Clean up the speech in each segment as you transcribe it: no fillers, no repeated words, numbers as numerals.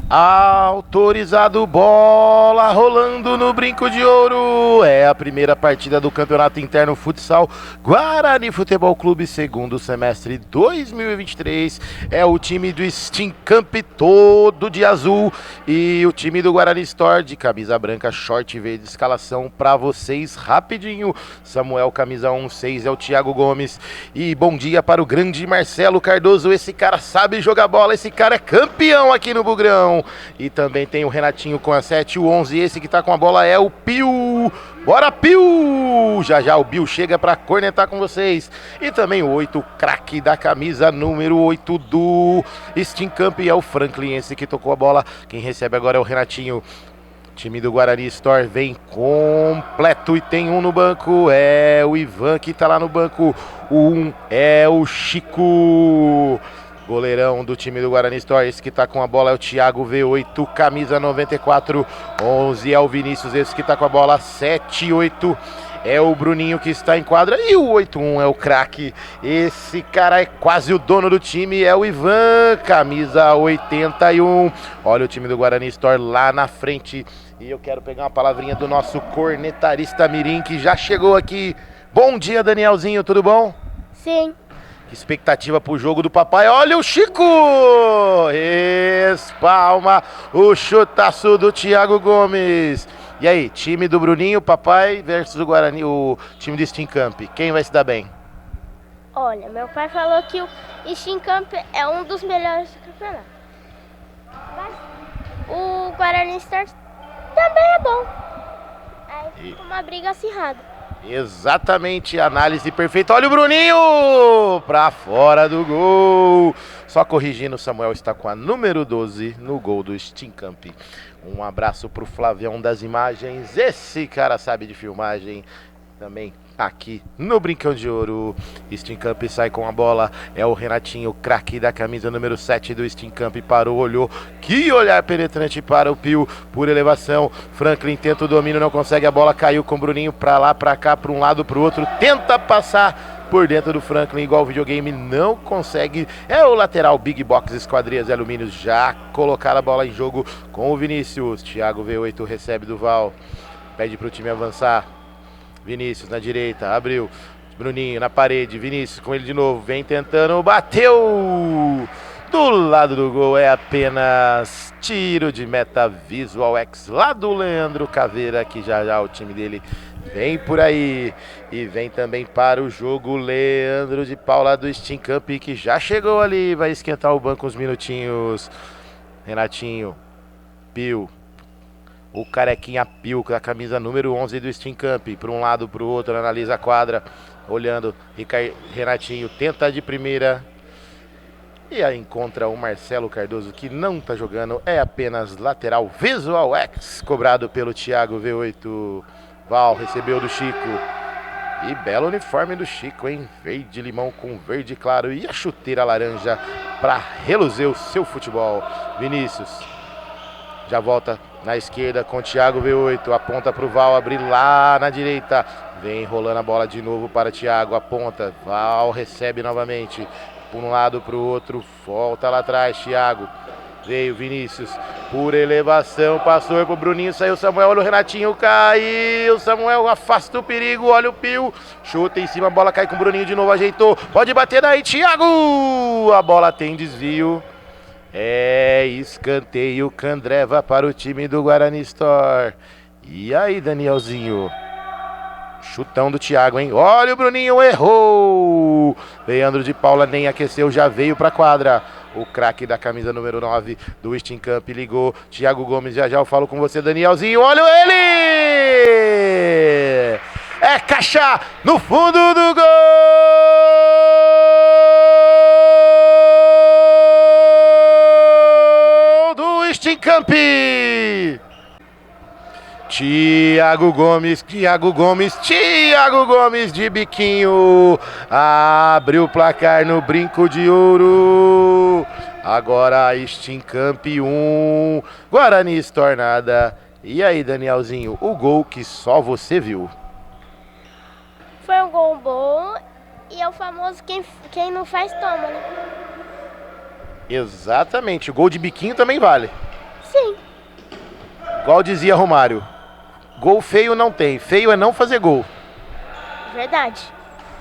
Autorizado, bola rolando no Brinco de Ouro. É a primeira partida do Campeonato Interno Futsal Guarani Futebol Clube, segundo semestre 2023. É o time do Steam Camp todo de azul e o time do Guarani Store de camisa branca, short verde, escalação pra vocês rapidinho. Samuel, camisa 16, é o Thiago Gomes. E bom dia para o grande Marcelo Cardoso. Esse cara sabe jogar bola, esse cara é campeão aqui no Bugrão. E também tem o Renatinho com a 7, o 11, esse que tá com a bola é o Pio. Bora, Pio! Já já o Bill chega pra cornetar com vocês. E também o 8, craque da camisa número 8 do Steam Camp, é o Franklin, esse que tocou a bola. Quem recebe agora é o Renatinho. Time do Guarani Store vem completo e tem um no banco, é o Ivan que tá lá no banco. O 1 é o Chico. Goleirão do time do Guarani Store, esse que tá com a bola é o Thiago V8, camisa 94, 11 é o Vinícius, esse que tá com a bola, 7, 8 é o Bruninho que está em quadra e o 8-1 é o craque, esse cara é quase o dono do time, é o Ivan, camisa 81, olha o time do Guarani Store lá na frente e eu quero pegar uma palavrinha do nosso cornetarista Mirim que já chegou aqui. Bom dia, Danielzinho, tudo bom? Sim. Expectativa pro jogo do papai, olha o Chico! Espalma o chutaço do Thiago Gomes. E aí, time do Bruninho, papai versus o Guarani, o time do Steam Camp. Quem vai se dar bem? Olha, meu pai falou que o Steam Camp é um dos melhores do campeonato. Mas o Guarani Stars também é bom. Aí fica uma briga acirrada. Exatamente, análise perfeita. Olha o Bruninho pra fora do gol. Só corrigindo, o Samuel está com a número 12 no gol do Steam Camp. Um abraço pro Flavião das imagens. Esse cara sabe de filmagem também. Aqui no Brincão de Ouro, Steam Camp sai com a bola, é o Renatinho, craque da camisa número 7 do Steam Camp, parou, olhou, que olhar penetrante para o Pio, por elevação, Franklin tenta o domínio, não consegue, a bola caiu com o Bruninho pra lá, pra cá, pra um lado, pro outro, tenta passar por dentro do Franklin, igual o videogame, não consegue, é o lateral Big Box Esquadrias e Alumínios, já colocaram a bola em jogo com o Vinícius, Thiago V8 recebe do Val, pede pro time avançar, Vinícius na direita, abriu, Bruninho na parede, Vinícius com ele de novo, vem tentando, bateu! Do lado do gol é apenas tiro de meta Visual X lá do Leandro Caveira, que já já o time dele vem por aí. E vem também para o jogo Leandro de Paula do Steam Camp, que já chegou ali, vai esquentar o banco uns minutinhos. Renatinho, Pio. O carequinha Pio, com a camisa número 11 do Steam Camp, para um lado, para o outro, analisa a quadra, olhando, Renatinho tenta de primeira, e aí encontra o Marcelo Cardoso, que não tá jogando, é apenas lateral Visual X, cobrado pelo Thiago V8, Val recebeu do Chico, e belo uniforme do Chico, hein, verde limão com verde claro, e a chuteira laranja para reluzir o seu futebol, Vinícius, já volta na esquerda com o Thiago V8, aponta para o Val, abrir lá na direita, vem rolando a bola de novo para Thiago, aponta, Val recebe novamente, por um lado para o outro, volta lá atrás, Thiago, veio Vinícius, por elevação, passou para o Bruninho, saiu Samuel, olha o Renatinho, caiu, Samuel afasta o perigo, olha o Pio, chuta em cima, a bola cai com o Bruninho de novo, ajeitou, pode bater daí, Thiago, a bola tem desvio. É escanteio Candreva para o time do Guarani Store. E aí, Danielzinho? Chutão do Thiago, hein? Olha o Bruninho, errou! Leandro de Paula nem aqueceu, já veio para a quadra. O craque da camisa número 9 do Steam Camp ligou. Thiago Gomes, já já eu falo com você, Danielzinho. Olha ele! É caixa no fundo do gol! Steam Camp! Thiago Gomes de biquinho, abriu o placar no Brinco de Ouro, agora Steam Camp 1, Guarani Store nada. E aí, Danielzinho, o gol que só você viu? Foi um gol bom e é o famoso quem não faz toma, né? Exatamente, o gol de biquinho também vale. Igual dizia Romário, gol feio não tem, feio é não fazer gol. Verdade.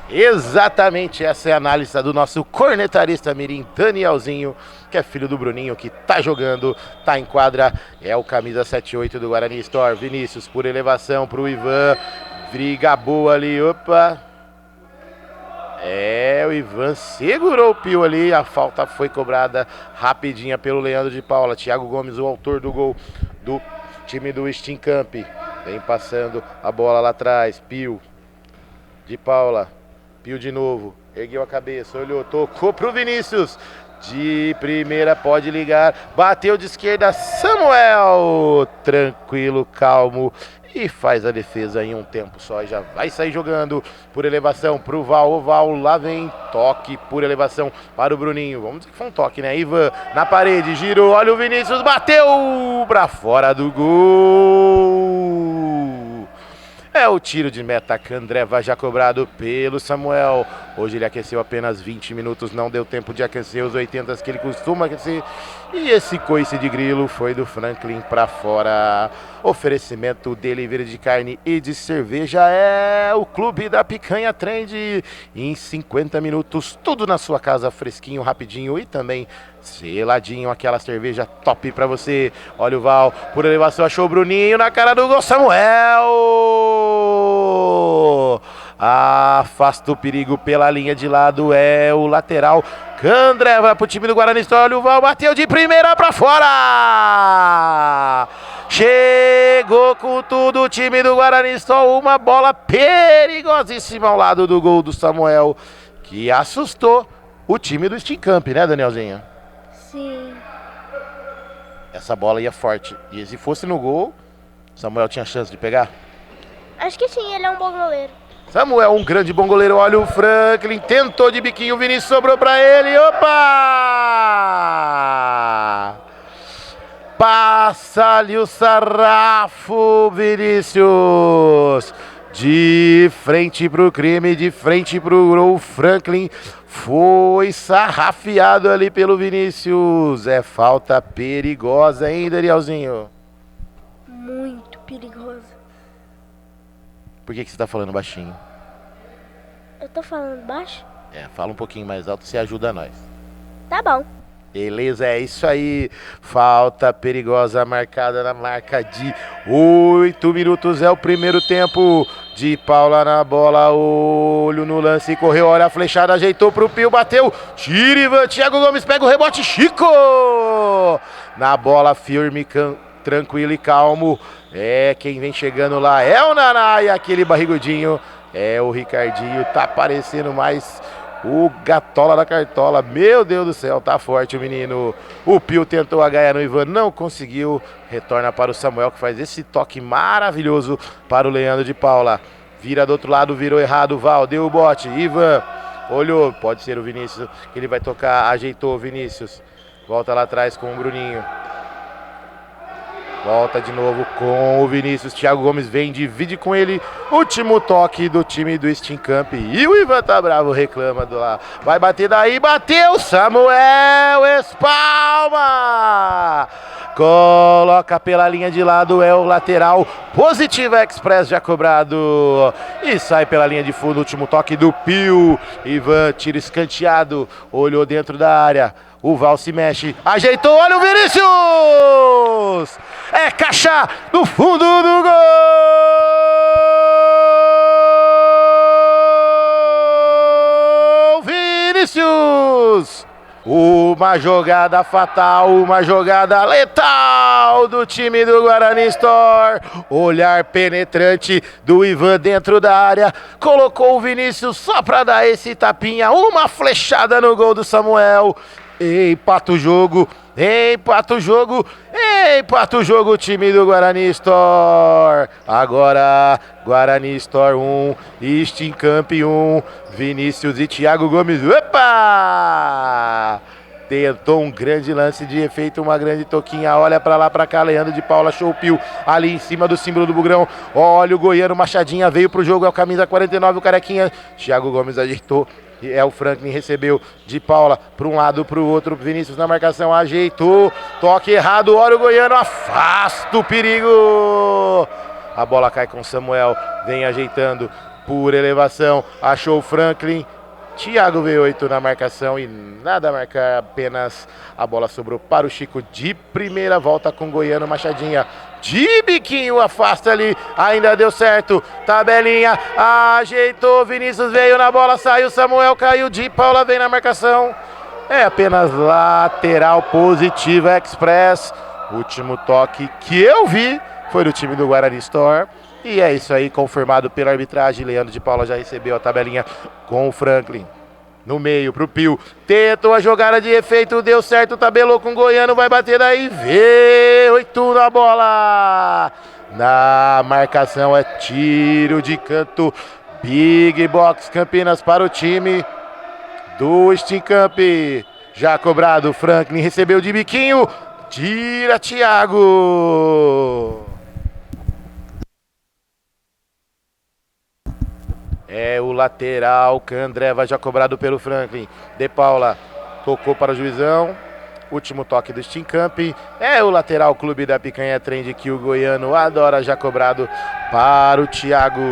Exatamente, essa é a análise do nosso cornetarista mirim, Danielzinho, que é filho do Bruninho, que tá jogando, tá em quadra, é o camisa 78 do Guarani Store. Vinícius por elevação pro Ivan, briga boa ali, opa. O Ivan segurou o Pio ali, a falta foi cobrada rapidinha pelo Leandro de Paula. Thiago Gomes, o autor do gol do time do Stincamp, vem passando a bola lá atrás, Pio de Paula. Pio de novo, ergueu a cabeça, olhou, tocou pro Vinícius. De primeira, pode ligar. Bateu de esquerda, Samuel. Tranquilo, calmo. E faz a defesa em um tempo só. E já vai sair jogando por elevação pro Val. O Val lá vem. Toque por elevação para o Bruninho. Vamos dizer que foi um toque, né? Ivan na parede, girou. Olha o Vinícius, bateu pra fora do gol. É o tiro de meta que Andreva já cobrado pelo Samuel. Hoje ele aqueceu apenas 20 minutos, não deu tempo de aquecer os 80 que ele costuma aquecer. E esse coice de grilo foi do Franklin para fora. Oferecimento delivery de carne e de cerveja é o Clube da Picanha Trend. Em 50 minutos, tudo na sua casa, fresquinho, rapidinho e também seladinho, aquela cerveja top pra você. Olha o Val, por elevação, achou o Bruninho na cara do gol, Samuel! Afasta o perigo pela linha de lado, é o lateral. Candré vai pro time do Guarani Store, olha o Val, bateu de primeira pra fora! Chegou com tudo o time do Guarani Store, uma bola perigosíssima ao lado do gol do Samuel, que assustou o time do Stincamp, né, Danielzinho? Sim. Essa bola ia forte. E se fosse no gol, Samuel tinha chance de pegar? Acho que sim, ele é um bom goleiro. Samuel, um grande bom goleiro. Olha o Franklin, tentou de biquinho, o Vinícius sobrou pra ele. Opa! Passa ali o sarrafo, Vinícius. De frente pro crime, de frente pro gol, Franklin foi sarrafiado ali pelo Vinícius. É falta perigosa, hein, Danielzinho? Muito perigosa. Por que você tá falando baixinho? Eu tô falando baixo? Fala um pouquinho mais alto, você ajuda nós. Tá bom. Beleza, é isso aí. Falta perigosa marcada na marca de 8 minutos. É o primeiro tempo. De Paula na bola, olho no lance, correu, olha a flechada, ajeitou pro Pio, bateu. Tira, Ivan, Thiago Gomes pega o rebote, Chico! Na bola, firme, tranquilo e calmo. Quem vem chegando lá é o Naná e aquele barrigudinho. É o Ricardinho, tá parecendo mais o Gatola da Cartola. Meu Deus do céu, tá forte o menino. O Pio tentou a gaia no Ivan, não conseguiu. Retorna para o Samuel, que faz esse toque maravilhoso para o Leandro de Paula. Vira do outro lado, virou errado, Val, deu o bote. Ivan olhou, pode ser o Vinícius, que ele vai tocar, ajeitou o Vinícius. Volta lá atrás com o Bruninho. Volta de novo com o Vinícius. Thiago Gomes vem, divide com ele. Último toque do time do Stincamp. E o Ivan tá bravo, reclama do lá. Vai bater daí, bateu! Samuel espalma! Coloca pela linha de lado, é o lateral. Positiva Express já cobrado. E sai pela linha de fundo, último toque do Pio. Ivan tira escanteado, olhou dentro da área. O Val se mexe, ajeitou, olha o Vinícius! É caixa no fundo do gol! Vinícius! Uma jogada fatal, uma jogada letal do time do Guarani Store. Olhar penetrante do Ivan dentro da área. Colocou o Vinícius só para dar esse tapinha. Uma flechada no gol do Samuel. Empata o jogo, empata o jogo, empata o jogo o time do Guarani Store. Agora, Guarani Store 1, Stincamp 1, Vinícius e Thiago Gomes. Opa! Tentou um grande lance de efeito, uma grande toquinha. Olha pra lá, pra cá, Leandro de Paula, show Pio ali em cima do símbolo do Bugrão. Olha o goiano, Machadinha veio pro jogo, é o camisa 49, o carequinha. Thiago Gomes ajeitou É o Franklin, recebeu de Paula para um lado, para o outro. Vinícius na marcação, ajeitou. Toque errado, olha o goiano, afasta o perigo. A bola cai com Samuel, vem ajeitando por elevação. Achou o Franklin. Thiago V8 na marcação e nada a marcar, apenas a bola sobrou para o Chico de primeira, volta com o goiano, Machadinha de biquinho, afasta ali, ainda deu certo, tabelinha, ajeitou, Vinícius veio na bola, saiu, Samuel caiu, de Paula vem na marcação, é apenas lateral positiva Express. Último toque que eu vi foi do time do Guarani Store. E é isso aí, confirmado pela arbitragem. Leandro de Paula já recebeu a tabelinha com o Franklin. No meio pro Pio. Tentou a jogada de efeito, deu certo, tabelou com o goiano, vai bater daí. V8 na bola. Na marcação é tiro de canto. Big Box Campinas para o time do Steam Camp. Já cobrado, Franklin recebeu de biquinho. Tira Thiago. É o lateral, Candreva já cobrado pelo Franklin. De Paula tocou para o juizão. Último toque do Steam Camp. É o lateral Clube da Picanha Trend que o goiano adora, já cobrado para o Thiago.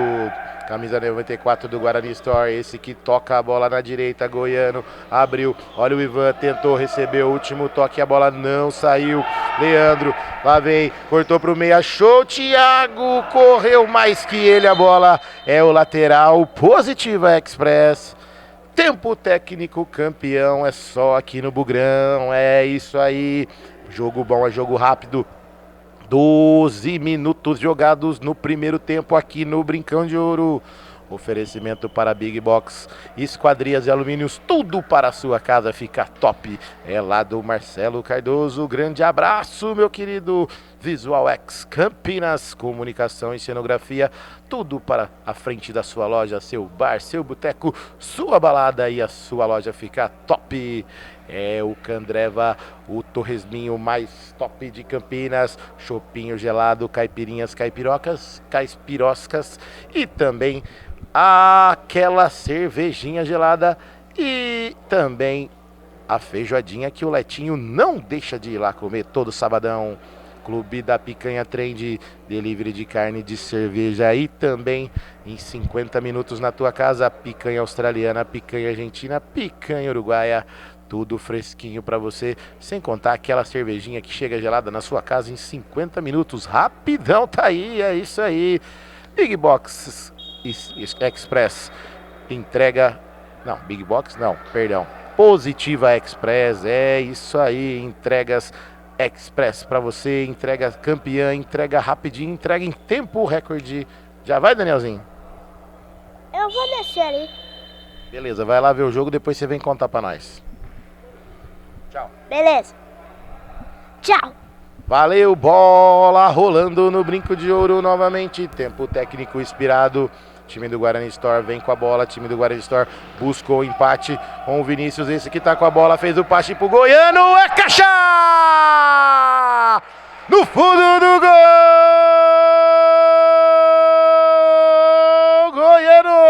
Camisa 94 do Guarani Store, esse que toca a bola na direita, goiano, abriu, olha o Ivan, tentou, recebeu, último toque, a bola não saiu, Leandro, lá vem, cortou pro meio, achou, Thiago, correu mais que ele, a bola é o lateral, positiva Express, tempo técnico campeão, é só aqui no Bugrão, é isso aí, jogo bom, é jogo rápido. 12 minutos jogados no primeiro tempo aqui no Brincão de Ouro. Oferecimento para Big Box, esquadrias e alumínios, tudo para a sua casa ficar top. É lá do Marcelo Cardoso. Grande abraço, meu querido. Visual X Campinas, comunicação e cenografia, tudo para a frente da sua loja, seu bar, seu boteco, sua balada e a sua loja ficar top. É o Candreva, o torresminho mais top de Campinas, chopinho gelado, caipirinhas, caipiroscas e também aquela cervejinha gelada e também a feijoadinha que o Letinho não deixa de ir lá comer todo sabadão. Clube da Picanha Trend, delivery de carne, de cerveja e também em 50 minutos na tua casa, picanha australiana, picanha argentina, picanha uruguaia, tudo fresquinho para você, sem contar aquela cervejinha que chega gelada na sua casa em 50 minutos, rapidão, tá aí, é isso aí. Big Box Express, entrega, não, Big Box não, perdão, Positiva Express, é isso aí, entregas Express para você, entrega campeã, entrega rapidinho, entrega em tempo recorde. Já vai, Danielzinho? Eu vou descer ali. Beleza, vai lá ver o jogo, depois você vem contar para nós. Tchau. Beleza. Tchau. Valeu, bola rolando no Brinco de Ouro novamente, tempo técnico inspirado. Time do Guarani Store vem com a bola, time do Guarani Store buscou o empate com o Vinícius, esse que tá com a bola, fez o passe pro goiano, é caixa! No fundo do gol! Goiano!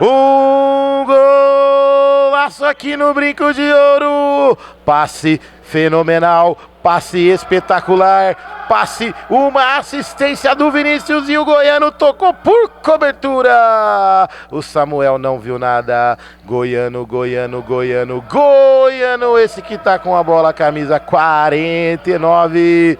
Um golaço aqui no Brinco de Ouro! Passe fenomenal, passe espetacular, passe, uma assistência do Vinícius e o goiano tocou por cobertura. O Samuel não viu nada. Goiano, esse que tá com a bola, camisa 49.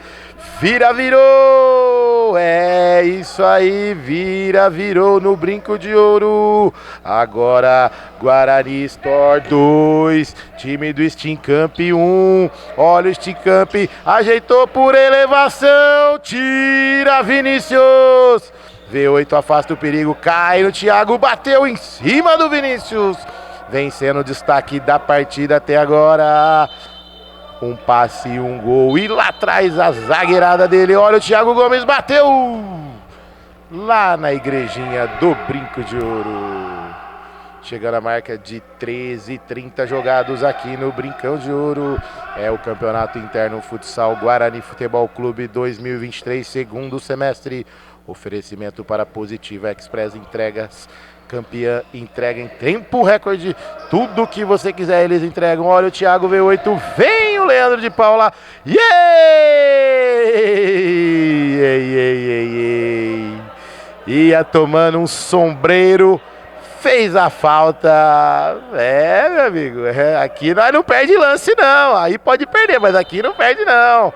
Virou! É isso aí, virou no Brinco de Ouro. Agora, Guarani Store 2, time do Steam Camp 1. Olha o Steam Camp, ajeitou por elevação, tira Vinícius. V8 afasta o perigo, cai no Thiago, bateu em cima do Vinícius. Vem sendo o destaque da partida até agora. Um passe e um gol. E lá atrás a zagueirada dele. Olha o Thiago Gomes, bateu lá na igrejinha do Brinco de Ouro. Chegando a marca de 13:30 jogados aqui no Brincão de Ouro. É o Campeonato Interno Futsal Guarani Futebol Clube 2023, segundo semestre. Oferecimento para Positiva Express Entregas. Campeã, entrega em tempo recorde. Tudo que você quiser eles entregam. Olha o Thiago V8. Vem o Leandro de Paula. Ia tomando um sombreiro. Fez a falta. Meu amigo. Aqui nós não perde lance, não. Aí pode perder, mas aqui não perde, não.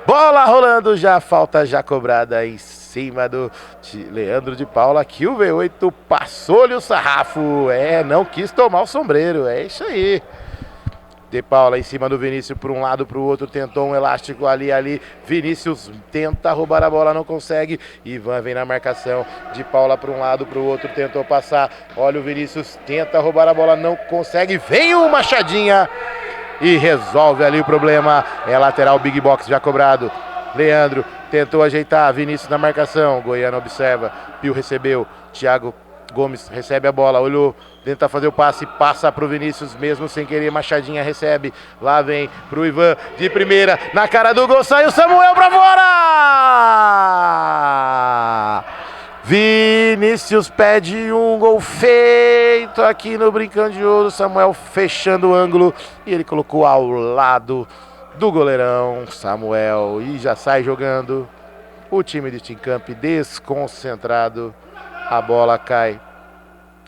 Bola rolando já. Falta já cobrada em cima do Leandro de Paula. Aqui o V8 passou-lhe o sarrafo. Não quis tomar o sombreiro. É isso aí. De Paula em cima do Vinícius, por um lado, para o outro, tentou um elástico ali. Vinícius tenta roubar a bola, não consegue. Ivan vem na marcação. De Paula para um lado, para o outro, tentou passar. Olha o Vinícius, tenta roubar a bola, não consegue. Vem o Machadinha e resolve ali o problema. É lateral, Big Box já cobrado. Leandro tentou ajeitar, Vinícius na marcação. Goiano observa, Pio recebeu. Thiago Gomes recebe a bola, olhou, tenta fazer o passe, passa pro Vinícius, mesmo sem querer, Machadinha recebe, lá vem pro Ivan, de primeira, na cara do gol, saiu Samuel pra fora! Vinícius pede um gol feito aqui no Brincando de Ouro, Samuel fechando o ângulo, e ele colocou ao lado do goleirão, Samuel, e já sai jogando. O time de Tincamp desconcentrado. A bola cai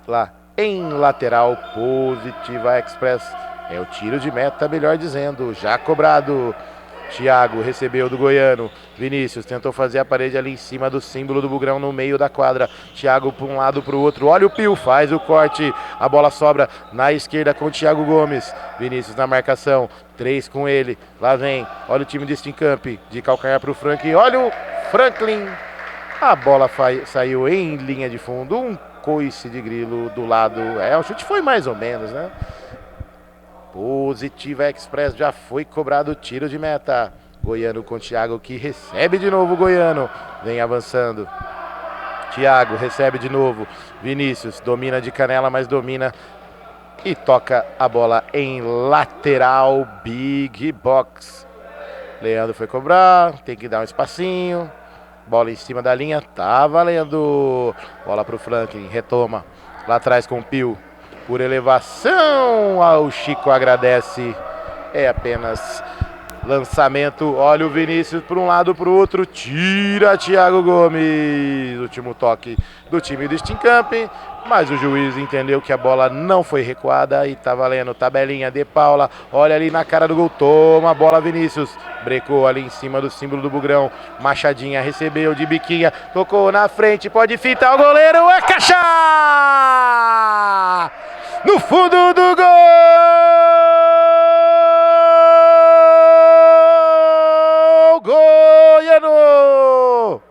lá em lateral, Positiva Express. É o tiro de meta, melhor dizendo, já cobrado. Thiago recebeu do Goiano. Vinícius tentou fazer a parede ali em cima do símbolo do Bugrão no meio da quadra. Thiago para um lado, para o outro. Olha o Pio, faz o corte. A bola sobra na esquerda com o Thiago Gomes. Vinícius na marcação. 3 com ele. Lá vem. Olha o time de Stincamp. De calcanhar para o Franklin. Olha o Franklin. A bola saiu em linha de fundo. Um coice de grilo do lado. O chute foi mais ou menos, né? Positiva Express já foi cobrado o tiro de meta. Goiano com Thiago que recebe de novo o Goiano. Vem avançando. Thiago recebe de novo. Vinícius domina de canela, mas domina. E toca a bola em lateral. Big Box. Leandro foi cobrar. Tem que dar um espacinho. Bola em cima da linha, tá valendo. Bola pro Franklin, retoma. Lá atrás com o Pio. Por elevação, o Chico agradece. É apenas lançamento. Olha o Vinícius por um lado, pro outro. Tira Thiago Gomes. Último toque do time do Stincamp. Mas o juiz entendeu que a bola não foi recuada e tá valendo. Tabelinha de Paula. Olha ali na cara do gol. Toma a bola, Vinícius. Brecou ali em cima do símbolo do Bugrão. Machadinha recebeu de biquinha. Tocou na frente. Pode fitar o goleiro. É caixa! No fundo do gol! Goiano!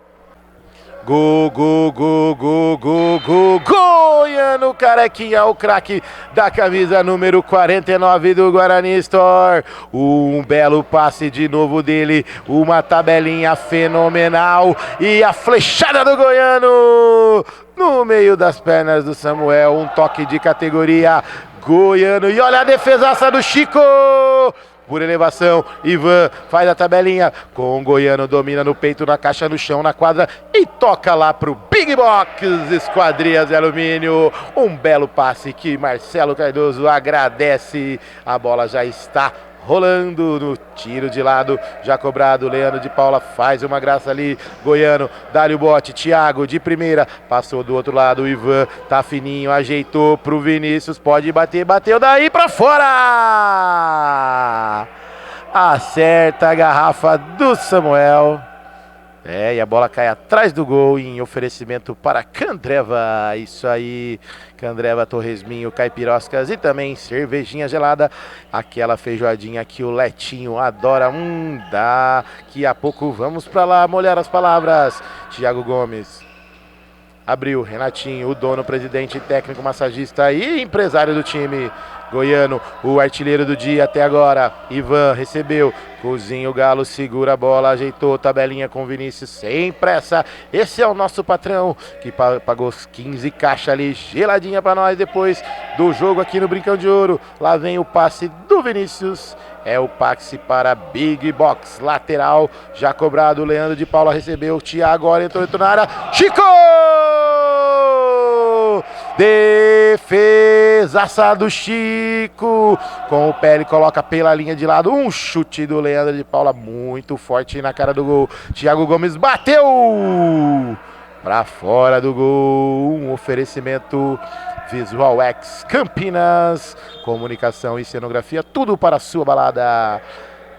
Gol, gol, gol, gol, gol, gol, Goiano, Carequinha, o craque da camisa número 49 do Guarani Store. Um belo passe de novo dele, uma tabelinha fenomenal e a flechada do Goiano no meio das pernas do Samuel, um toque de categoria. Goiano, e olha a defesaça do Chico! Por elevação, Ivan faz a tabelinha com o Goiano, domina no peito, na caixa, no chão, na quadra e toca lá pro Big Box Esquadrias de Alumínio. Um belo passe que Marcelo Cardoso agradece. A bola já está rolando no tiro de lado, já cobrado. Leandro de Paula faz uma graça ali. Goiano, dá-lhe o bote. Thiago de primeira, passou do outro lado. O Ivan tá fininho, ajeitou pro Vinícius. Pode bater, bateu daí pra fora. Acerta a garrafa do Samuel. E a bola cai atrás do gol em oferecimento para Candreva. Isso aí, Candreva, Torresminho, caipiroscas e também cervejinha gelada. Aquela feijoadinha que o Letinho adora. Daqui a pouco vamos para lá molhar as palavras. Thiago Gomes Abriu, Renatinho, o dono, presidente, técnico, massagista e empresário do time goiano, o artilheiro do dia até agora. Ivan recebeu, cozinha o Galo, segura a bola, ajeitou, tabelinha com Vinícius, sem pressa. Esse é o nosso patrão, que pagou os 15 caixas ali, geladinha pra nós depois do jogo aqui no Brincão de Ouro. Lá vem o passe do Vinícius. É o passe para Big Box, lateral, já cobrado, o Leandro de Paula recebeu, o Thiago, olha, entrou na área, Chico! Defesaça do Chico, com o pé ele coloca pela linha de lado, um chute do Leandro de Paula, muito forte na cara do gol, Thiago Gomes bateu! Para fora do gol, um oferecimento Visual X Campinas, comunicação e cenografia, tudo para a sua balada.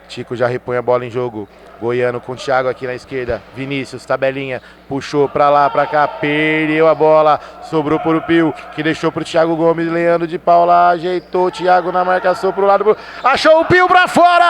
Chico já repõe a bola em jogo, Goiano com o Thiago aqui na esquerda, Vinícius, tabelinha, puxou para lá, para cá, perdeu a bola, sobrou para o Pio, que deixou para o Thiago Gomes, Leandro de Paula, ajeitou o Thiago na marcação para o lado, achou o Pio para fora!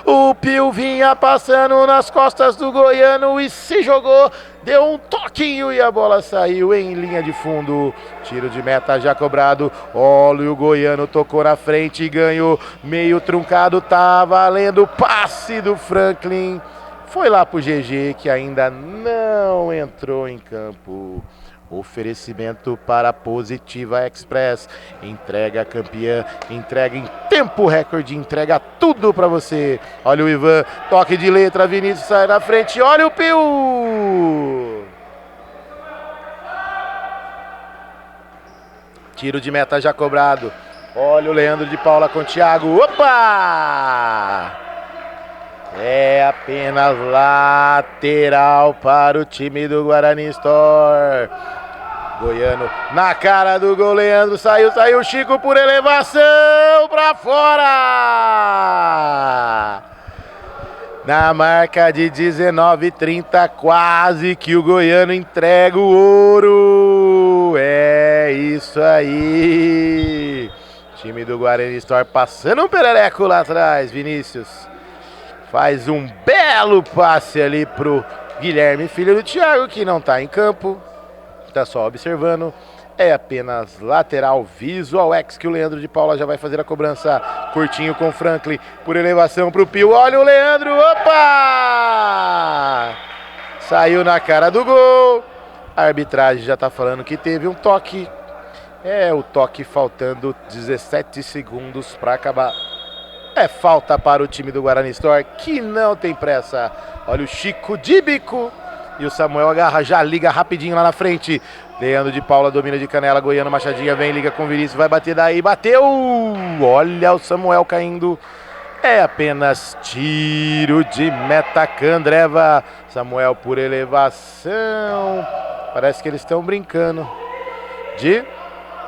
O Pio vinha passando nas costas do Goiano e se jogou, deu um toquinho e a bola saiu em linha de fundo. Tiro de meta já cobrado. Olha, o Goiano tocou na frente e ganhou. Meio truncado, tá valendo. Passe do Franklin. Foi lá pro GG que ainda não entrou em campo. Oferecimento para a Positiva Express. Entrega campeã, entrega em tempo recorde, entrega tudo para você. Olha o Ivan, toque de letra, Vinícius sai na frente, olha o Pio! Tiro de meta já cobrado. Olha o Leandro de Paula com o Thiago. Opa! É apenas lateral para o time do Guarani Store. Goiano na cara do gol, Leandro saiu, Chico por elevação para fora. Na marca de 19:30, quase que o Goiano entrega o ouro. É isso aí. Time do Guarani Store passando um perereco lá atrás, Vinícius. Faz um belo passe ali pro Guilherme, filho do Thiago, que não tá em campo. Tá só observando. É apenas lateral Visual X que o Leandro de Paula já vai fazer a cobrança. Curtinho com o Franklin por elevação pro Pio. Olha o Leandro. Opa! Saiu na cara do gol. A arbitragem já tá falando que teve um toque. É o toque faltando 17 segundos para acabar. É falta para o time do Guarani Store, que não tem pressa. Olha o Chico de bico. E o Samuel agarra, já liga rapidinho lá na frente. Leandro de Paula domina de canela, Goiano, Machadinha vem, liga com o Vinícius, vai bater daí, bateu! Olha o Samuel caindo. É apenas tiro de meta, Candreva. Samuel por elevação. Parece que eles estão brincando.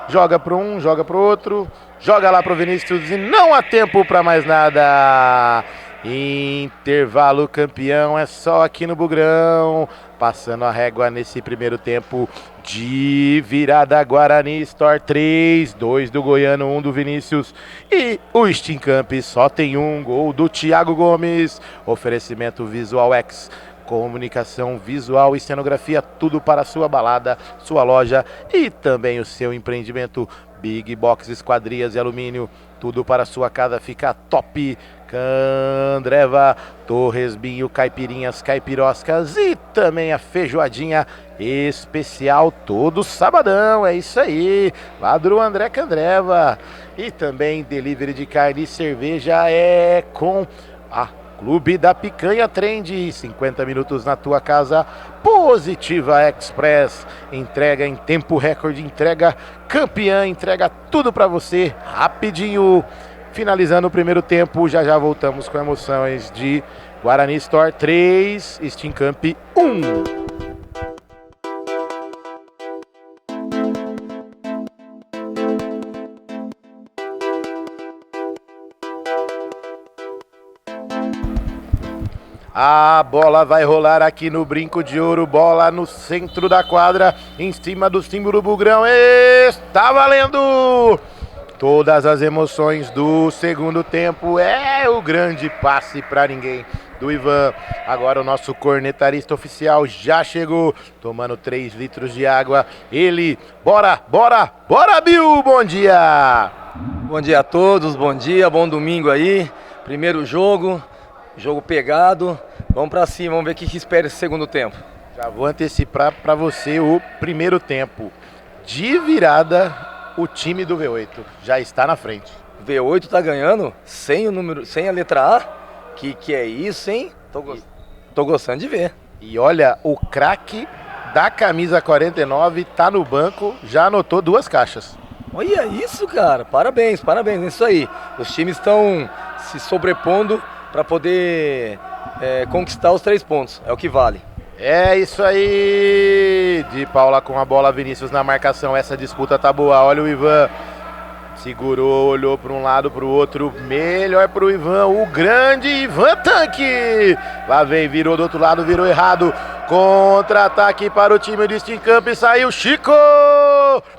Joga para um, joga para o outro. Joga lá para o Vinícius e não há tempo para mais nada. Intervalo campeão é só aqui no Bugrão. Passando a régua nesse primeiro tempo de virada. Guarani Store 3, 2 do Goiano, 1 do Vinícius. E o Stincamp só tem um gol do Thiago Gomes. Oferecimento Visual X. Comunicação visual e cenografia, tudo para a sua balada, sua loja e também o seu empreendimento. Big Box, esquadrias e alumínio, tudo para a sua casa ficar top. Candreva, Torresbinho, caipirinhas, caipiroscas e também a feijoadinha especial todo sabadão, é isso aí, lá do André Candreva. E também delivery de carne e cerveja é com a Clube da Picanha Trend, 50 minutos na tua casa. Positiva Express, entrega em tempo recorde, entrega campeã, entrega tudo para você rapidinho. Finalizando o primeiro tempo, já voltamos com emoções de Guarani Store 3, Stincamp 1. A bola vai rolar aqui no Brinco de Ouro, bola no centro da quadra, em cima do símbolo Bugrão, está valendo! Todas as emoções do segundo tempo, é o grande passe para ninguém do Ivan. Agora o nosso cornetarista oficial já chegou, tomando 3 litros de água. Ele, bora, Bill, bom dia! Bom dia a todos, bom dia, bom domingo aí. Primeiro jogo pegado. Vamos pra cima, vamos ver o que espera esse segundo tempo. Já vou antecipar pra você o primeiro tempo. De virada, o time do V8 já está na frente. V8 tá ganhando sem a letra A. Que é isso, hein? Tô gostando de ver. E olha, o craque da camisa 49 tá no banco, já anotou 2 caixas. Olha isso, cara. Parabéns, é isso aí. Os times estão se sobrepondo para poder conquistar os 3 pontos. É o que vale. É isso aí. De Paula com a bola, Vinícius na marcação. Essa disputa tá boa. Olha o Ivan. Segurou, olhou para um lado, para o outro. Melhor para o Ivan. O grande Ivan Tanque. Lá vem, virou do outro lado, virou errado. Contra-ataque para o time do Steam Camp. Saiu Chico.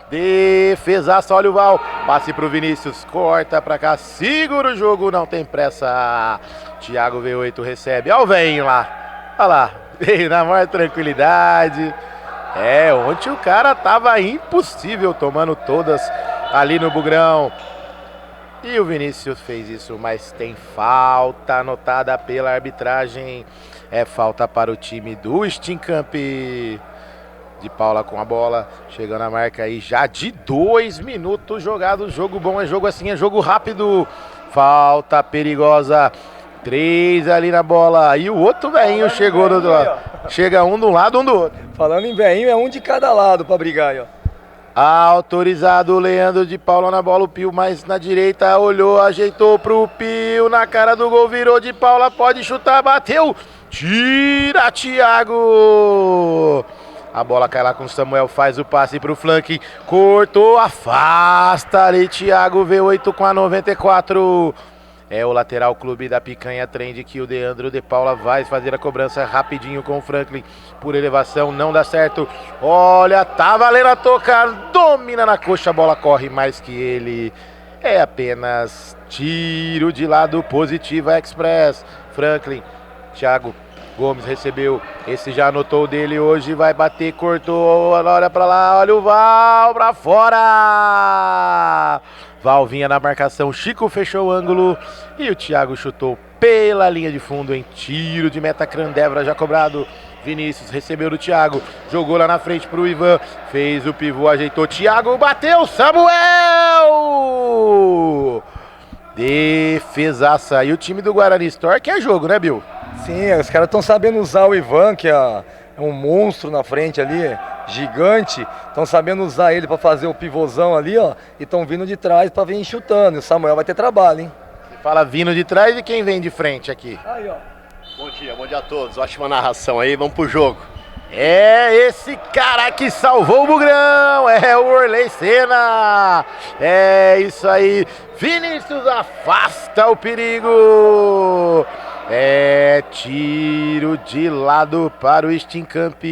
Defesaça, olha o Val. Passe pro Vinícius, corta pra cá, segura o jogo, não tem pressa. Thiago V8 recebe, olha o velhinho lá. Olha lá, veio na maior tranquilidade. Ontem o cara tava impossível, tomando todas ali no Bugrão. E o Vinícius fez isso, mas tem falta anotada pela arbitragem. É falta para o time do Steam Camp. De Paula com a bola, chegando a marca aí já de 2 minutos jogados. Jogo bom, é jogo assim, é jogo rápido. Falta perigosa. 3 ali na bola. E o outro velhinho chegou do outro lado. Chega um de um lado, um do outro. Falando em velhinho, é um de cada lado pra brigar aí, ó. Autorizado o Leandro de Paula na bola. O Pio mais na direita, olhou, ajeitou pro Pio. Na cara do gol, virou de Paula. Pode chutar, bateu. Tira, Thiago. A bola cai lá com o Samuel, faz o passe pro flanking, cortou, afasta ali, Thiago V8 com a 94. É o lateral clube da Picanha Trend que o Leandro de Paula vai fazer a cobrança rapidinho com o Franklin. Por elevação, não dá certo. Olha, tá valendo a tocar, domina na coxa, a bola corre mais que ele. É apenas tiro de lado, Positiva Express. Franklin, Thiago Gomes recebeu, esse já anotou o dele hoje, vai bater, cortou, olha pra lá, olha o Val pra fora! Val vinha na marcação, Chico fechou o ângulo e o Thiago chutou pela linha de fundo em tiro de meta, Crandevra já cobrado. Vinícius recebeu do Thiago, jogou lá na frente pro Ivan, fez o pivô, ajeitou, Thiago bateu, Samuel! Defesaça, e o time do Guarani Store quer jogo, né, Bill? Sim, os caras estão sabendo usar o Ivan, que é um monstro na frente ali, gigante. Estão sabendo usar ele para fazer o pivôzão ali, ó. E estão vindo de trás para vir chutando. E o Samuel vai ter trabalho, hein? Você fala vindo de trás e quem vem de frente aqui? Aí, ó. Bom dia a todos. Ótima narração aí, vamos pro jogo. É esse cara que salvou o Bugrão, é o Orley Senna. É isso aí, Vinícius afasta o perigo. É tiro de lado para o Steam Camp.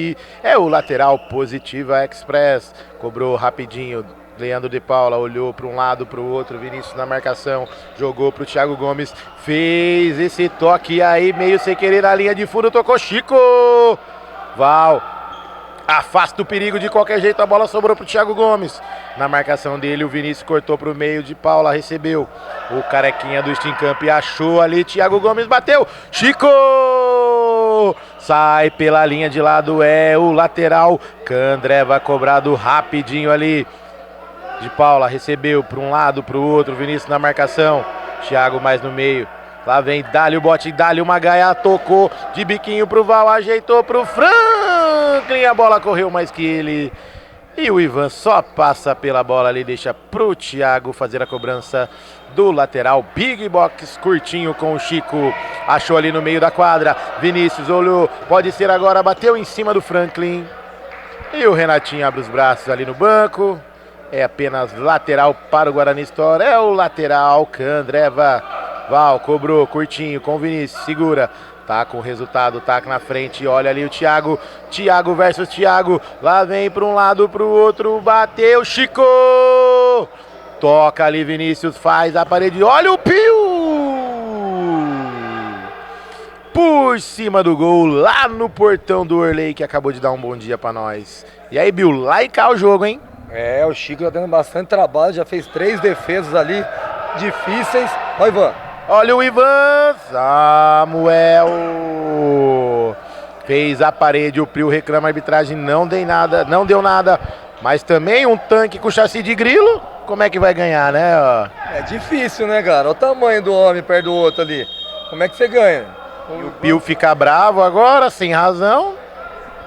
É o lateral Positiva Express. Cobrou rapidinho. Leandro de Paula olhou para um lado, para o outro. Vinícius na marcação. Jogou para o Thiago Gomes. Fez esse toque aí, meio sem querer na linha de fundo. Tocou Chico. Val. Afasta o perigo de qualquer jeito. A bola sobrou para o Thiago Gomes. Na marcação dele, o Vinícius cortou para o meio. De Paula recebeu. O carequinha do Steam Camp achou ali. Thiago Gomes bateu. Chico! Sai pela linha de lado. É o lateral. Candreva cobrado rapidinho ali. De Paula recebeu para um lado, para o outro. Vinícius na marcação. Thiago mais no meio. Lá vem, dá-lhe o bote, dá-lhe uma gaia, tocou de biquinho pro Val, ajeitou pro Franklin, a bola correu mais que ele. E o Ivan só passa pela bola ali, deixa pro Thiago fazer a cobrança do lateral. Big box curtinho com o Chico, achou ali no meio da quadra. Vinícius olhou, pode ser agora, bateu em cima do Franklin. E o Renatinho abre os braços ali no banco. É apenas lateral para o Guarani Store, é o lateral Candreva. Val cobrou, curtinho com o Vinícius, segura, tá com o resultado, tá na frente, olha ali o Thiago, Thiago versus Thiago, lá vem para um lado, para o outro, bateu, Chico, toca ali Vinícius, faz a parede, olha o Pio, por cima do gol, lá no portão do Orley, que acabou de dar um bom dia pra nós. E aí, Bill, lá e cá o jogo, hein? É, o Chico tá tendo bastante trabalho, já fez 3 defesas ali difíceis. Olha o Ivan. Olha o Ivan, Samuel fez a parede, o Prio reclama a arbitragem, não deu nada, mas também um tanque com chassi de grilo, como é que vai ganhar, né? É difícil, né, cara? Olha o tamanho do homem perto do outro ali, como é que você ganha? E o Pio fica bravo agora, sem razão.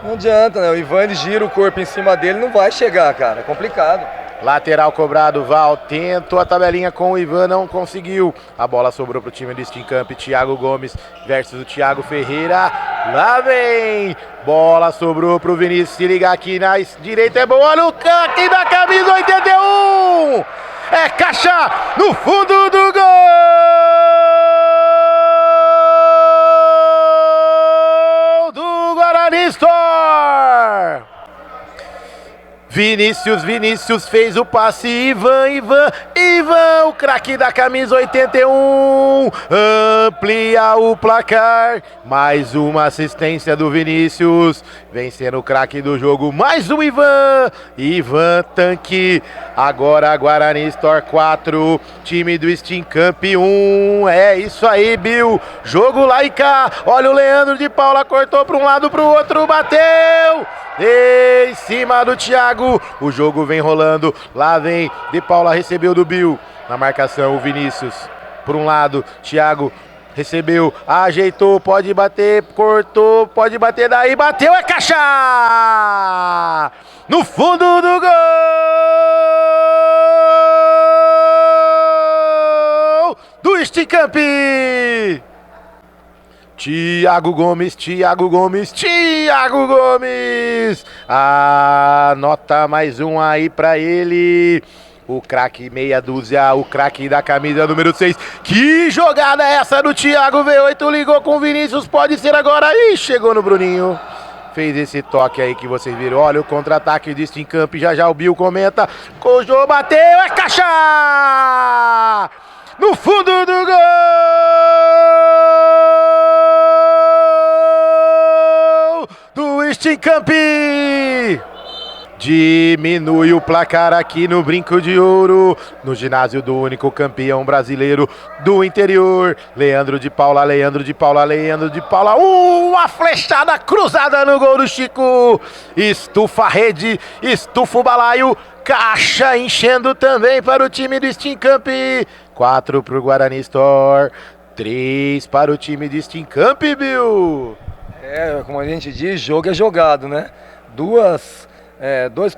Não adianta, né? O Ivan ele gira o corpo em cima dele, não vai chegar, cara, é complicado. Lateral cobrado, Val tentou a tabelinha com o Ivan, não conseguiu. A bola sobrou pro time do Steamcamp, Thiago Gomes versus o Thiago Ferreira. Lá vem! Bola sobrou pro Vinícius, se ligar aqui na direita é boa, olha o craque da camisa 81! É caixa no fundo do gol! Do Guarani Store! Vinícius fez o passe, Ivan, o craque da camisa 81, amplia o placar, mais uma assistência do Vinícius, vencendo o craque do jogo, mais um Ivan tanque, agora Guarani Store 4, time do Steamcamp 1, é isso aí, Bill, jogo lá e cá, olha o Leandro de Paula, cortou para um lado, para o outro, bateu, em cima do Thiago, o jogo vem rolando, lá vem de Paula, recebeu do Bill, na marcação o Vinícius, por um lado, Thiago recebeu, ajeitou, pode bater, cortou, pode bater daí, bateu, é caixa! No fundo do gol! Do Steamcamp! Thiago Gomes, anota mais um aí pra ele, o craque meia dúzia, o craque da camisa número 6, que jogada é essa do Thiago, V8 ligou com o Vinícius, pode ser agora, e chegou no Bruninho, fez esse toque aí que vocês viram, olha o contra-ataque do Steamcamp, já o Bill comenta, Cojô bateu, é caixa! No fundo do gol! Do Steamcamp! Diminui o placar aqui no Brinco de Ouro, no ginásio do único campeão brasileiro do interior, Leandro de Paula, uma flechada cruzada no gol do Chico, estufa a rede, estufa o balaio, caixa enchendo também para o time do Steamcamp, 4 para o Guarani Store, 3 para o time do Steamcamp, Bill. É, como a gente diz, jogo é jogado, né?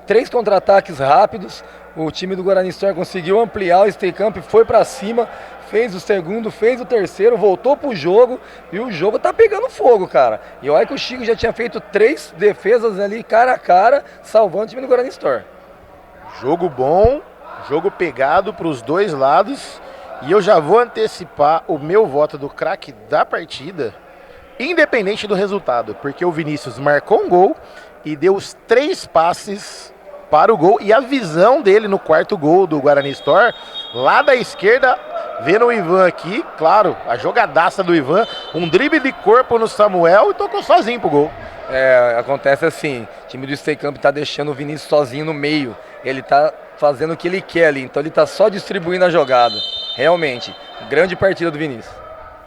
3 contra-ataques rápidos, o time do Guarani Store conseguiu ampliar o Steamcamp, foi pra cima, fez o segundo, fez o terceiro, voltou pro jogo e o jogo tá pegando fogo, cara. E olha que o Chico já tinha feito 3 defesas ali cara a cara, salvando o time do Guarani Store. Jogo bom, jogo pegado pros dois lados, e eu já vou antecipar o meu voto do craque da partida, independente do resultado, porque o Vinícius marcou um gol e deu os 3 passes para o gol, e a visão dele no quarto gol do Guarani Store, lá da esquerda, vendo o Ivan aqui, claro, a jogadaça do Ivan, um drible de corpo no Samuel e tocou sozinho pro gol. É, acontece assim, o time do Steamcamp tá deixando o Vinícius sozinho no meio, ele tá fazendo o que ele quer ali, então ele tá só distribuindo a jogada, realmente, grande partida do Vinícius.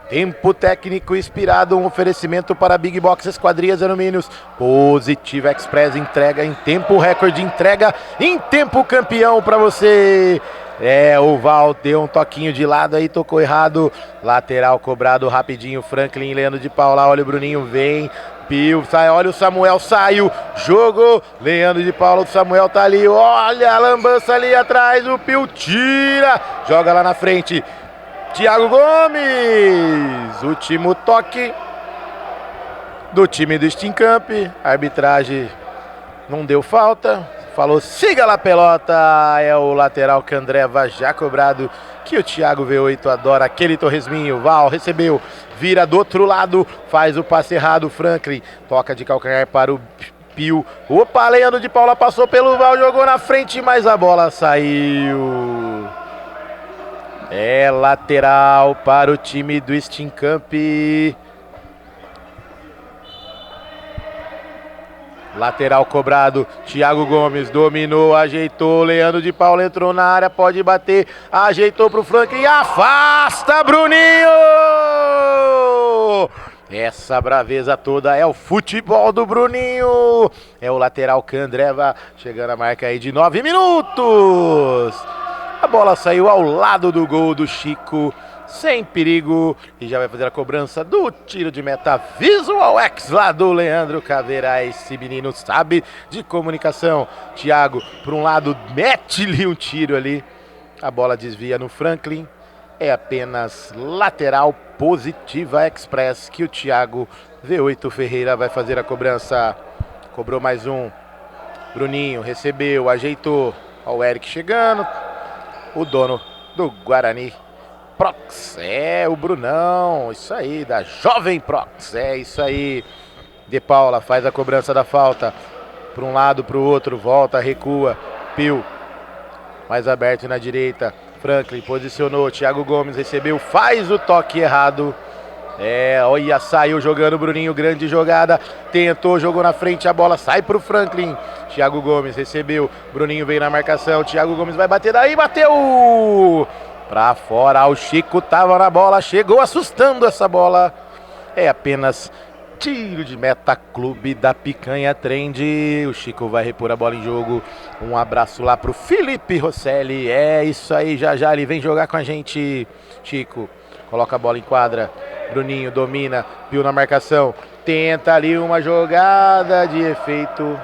Tempo técnico inspirado, um oferecimento para Big Box Esquadrias Alumínios. Positiva Express, entrega em tempo recorde, entrega em tempo campeão para você. É, o Val deu um toquinho de lado aí, tocou errado. Lateral cobrado rapidinho, Franklin, Leandro de Paula, olha o Bruninho, vem. Pio, sai, olha o Samuel, saiu, jogo, Leandro de Paula, o Samuel tá ali, olha a lambança ali atrás, o Pio tira, joga lá na frente. Thiago Gomes, último toque do time do Steamcamp, a arbitragem não deu falta, falou siga lá pelota, é o lateral Candreva já cobrado, que o Thiago V8 adora, aquele torresminho, Val recebeu, vira do outro lado, faz o passe errado, Franklin, toca de calcanhar para o Pio, opa, Leandro de Paula passou pelo Val, jogou na frente, mas a bola saiu. É lateral para o time do Steamcamp. Lateral cobrado, Thiago Gomes dominou, ajeitou, Leandro de Paula entrou na área, pode bater, ajeitou pro Franklin, afasta Bruninho! Essa braveza toda é o futebol do Bruninho, é o lateral Candreva, chegando a marca aí de 9 minutos. A bola saiu ao lado do gol do Chico, sem perigo, e já vai fazer a cobrança do tiro de meta Visual X lá do Leandro Caveira. Esse menino sabe de comunicação. Thiago, por um lado, mete-lhe um tiro ali. A bola desvia no Franklin. É apenas lateral positiva Express que o Thiago V8 Ferreira vai fazer a cobrança. Cobrou mais um. Bruninho recebeu, ajeitou. Ó, o Eric chegando. O dono do Guarani Prox, o Brunão, isso aí, da Jovem Prox, isso aí. De Paula faz a cobrança da falta, para um lado, para o outro, volta, recua, Pio, mais aberto na direita, Franklin posicionou, Thiago Gomes recebeu, faz o toque errado. Olha, saiu jogando o Bruninho, grande jogada, tentou, jogou na frente, a bola sai pro Franklin, Thiago Gomes recebeu, Bruninho veio na marcação, Thiago Gomes vai bater daí, bateu! Pra fora, o Chico tava na bola, chegou assustando essa bola. É apenas tiro de meta, Clube da Picanha Trend. O Chico vai repor a bola em jogo. Um abraço lá pro Felipe Rosselli. É isso aí, já já ele vem jogar com a gente. Chico coloca a bola em quadra. Bruninho domina, Pio na marcação. Tenta ali uma jogada de efeito.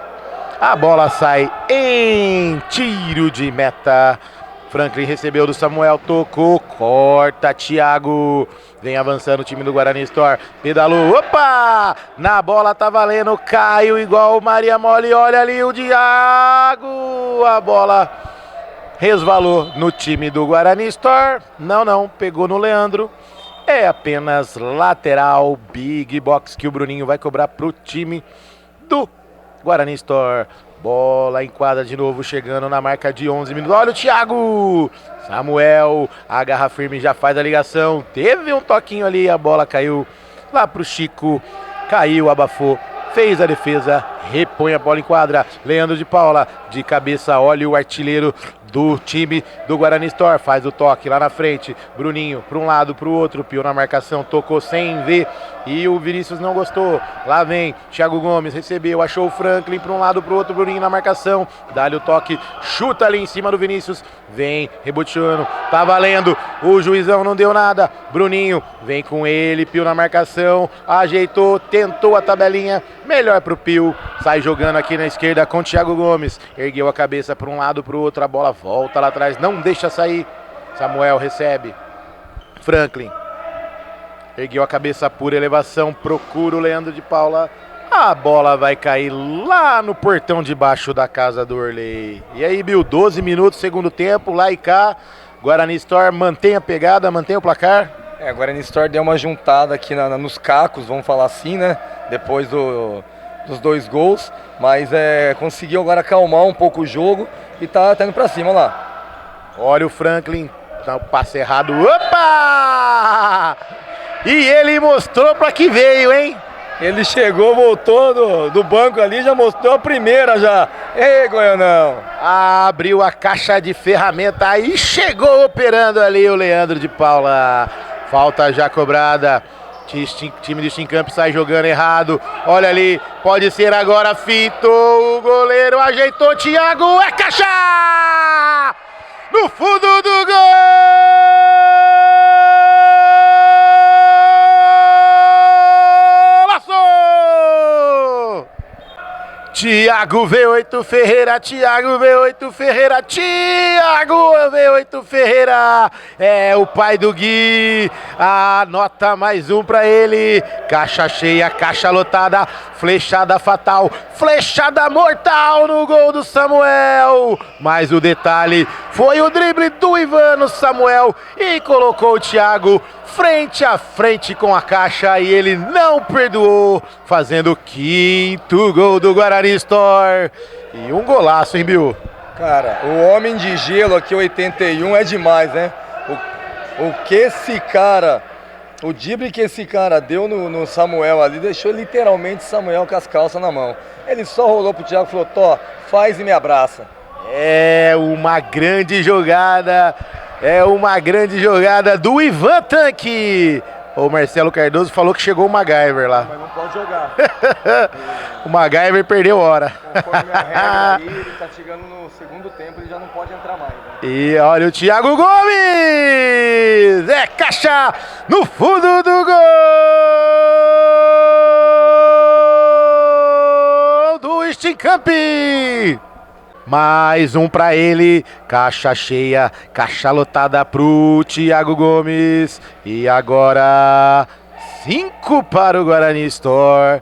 A bola sai em tiro de meta. Franklin recebeu do Samuel, tocou, corta, Thiago, vem avançando o time do Guarani Store, pedalou, opa, na bola tá valendo, caiu igual o Maria Mole, olha ali o Thiago, a bola resvalou no time do Guarani Store, não, pegou no Leandro, é apenas lateral, big box que o Bruninho vai cobrar pro time do Guarani Store. Bola em quadra de novo, chegando na marca de 11 minutos. Olha o Thiago! Samuel agarra firme, já faz a ligação. Teve um toquinho ali, a bola caiu lá pro Chico. Caiu, abafou, fez a defesa, repõe a bola em quadra. Leandro de Paula, de cabeça, olha o artilheiro do time do Guarani Store. Faz o toque lá na frente. Bruninho, para um lado, para o outro. Pio na marcação, tocou sem ver. E o Vinícius não gostou. Lá vem Thiago Gomes, recebeu, achou o Franklin para um lado, para o outro. Bruninho na marcação. Dá-lhe o toque, chuta ali em cima do Vinícius. Vem, reboteando. Tá valendo. O juizão não deu nada. Bruninho vem com ele. Pio na marcação. Ajeitou, tentou a tabelinha. Melhor pro Pio. Sai jogando aqui na esquerda com o Thiago Gomes. Ergueu a cabeça para um lado, para o outro. A bola volta lá atrás, não deixa sair. Samuel recebe. Franklin. Ergueu a cabeça por elevação, procura o Leandro de Paula. A bola vai cair lá no portão de baixo da casa do Orley. E aí, Bill, 12 minutos, segundo tempo, lá e cá. Guarani Store mantém a pegada, mantém o placar. Guarani Store deu uma juntada aqui nos cacos, vamos falar assim, né? Depois dos 2 gols. Mas conseguiu agora acalmar um pouco o jogo e tá indo pra cima lá. Olha o Franklin, tá o passe errado. Opa! E ele mostrou pra que veio, hein? Ele chegou, voltou do banco ali, já mostrou a primeira já. Ei, Goianão! Abriu a caixa de ferramenta e chegou operando ali o Leandro de Paula. Falta já cobrada. Time de Chincamp sai jogando errado. Olha ali, pode ser agora. Fitou o goleiro, ajeitou. Thiago, é caixa! No fundo do gol! Thiago V8 Ferreira, Thiago V8 Ferreira, Thiago V8 Ferreira, é o pai do Gui, anota mais um pra ele, caixa cheia, caixa lotada, flechada fatal, flechada mortal no gol do Samuel, mas o detalhe foi o drible do Ivano Samuel e colocou o Thiago frente a frente com a caixa e ele não perdoou, fazendo o 5º gol do Guarani Store. E um golaço, hein, Bill? Cara, o homem de gelo aqui, 81, é demais, né? O que esse cara O drible que esse cara deu no Samuel ali, deixou literalmente o Samuel com as calças na mão. Ele só rolou pro Thiago e falou, Tó, faz e me abraça. É uma grande jogada. É uma grande jogada do Ivan Tanque. O Marcelo Cardoso falou que chegou o MacGyver lá. Mas não pode jogar. O MacGyver perdeu hora. Conforme a regra aí, ele tá chegando no segundo tempo, ele já não pode entrar mais. Né? E olha o Thiago Gomes! É caixa no fundo do gol do Stinkamp! Mais um pra ele, caixa cheia, caixa lotada pro Thiago Gomes. E agora 5 para o Guarani Store,